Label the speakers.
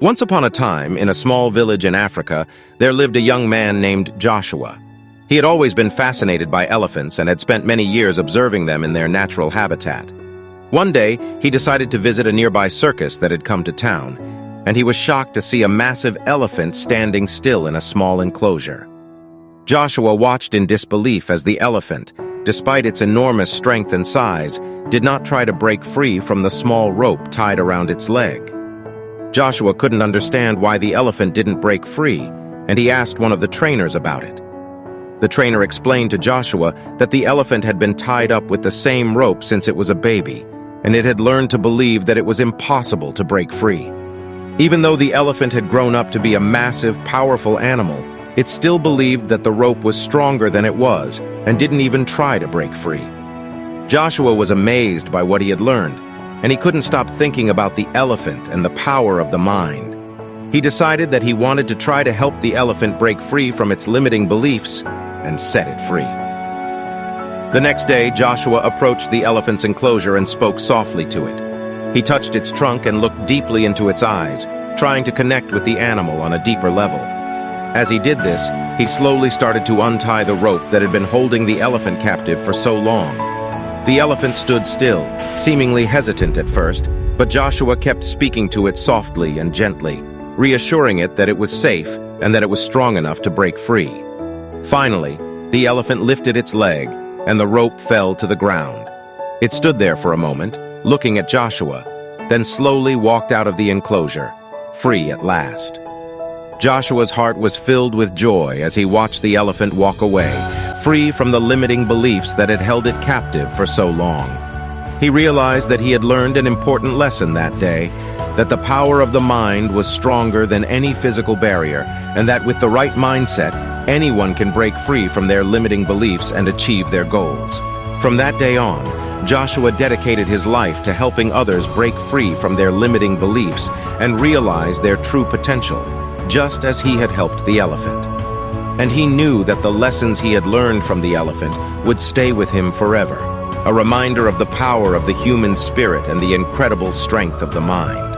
Speaker 1: Once upon a time, in a small village in Africa, there lived a young man named Joshua. He had always been fascinated by elephants and had spent many years observing them in their natural habitat. One day, he decided to visit a nearby circus that had come to town, and he was shocked to see a massive elephant standing still in a small enclosure. Joshua watched in disbelief as the elephant, despite its enormous strength and size, did not try to break free from the small rope tied around its leg. Joshua couldn't understand why the elephant didn't break free, and he asked one of the trainers about it. The trainer explained to Joshua that the elephant had been tied up with the same rope since it was a baby, and it had learned to believe that it was impossible to break free. Even though the elephant had grown up to be a massive, powerful animal, it still believed that the rope was stronger than it was and didn't even try to break free. Joshua was amazed by what he had learned, and he couldn't stop thinking about the elephant and the power of the mind. He decided that he wanted to try to help the elephant break free from its limiting beliefs and set it free. The next day, Joshua approached the elephant's enclosure and spoke softly to it. He touched its trunk and looked deeply into its eyes, trying to connect with the animal on a deeper level. As he did this, he slowly started to untie the rope that had been holding the elephant captive for so long. The elephant stood still, seemingly hesitant at first, but Joshua kept speaking to it softly and gently, reassuring it that it was safe and that it was strong enough to break free. Finally, the elephant lifted its leg, and the rope fell to the ground. It stood there for a moment, looking at Joshua, then slowly walked out of the enclosure, free at last. Joshua's heart was filled with joy as he watched the elephant walk away, free from the limiting beliefs that had held it captive for so long. He realized that he had learned an important lesson that day, that the power of the mind was stronger than any physical barrier, and that with the right mindset, anyone can break free from their limiting beliefs and achieve their goals. From that day on, Joshua dedicated his life to helping others break free from their limiting beliefs and realize their true potential, just as he had helped the elephant. And he knew that the lessons he had learned from the elephant would stay with him forever, a reminder of the power of the human spirit and the incredible strength of the mind.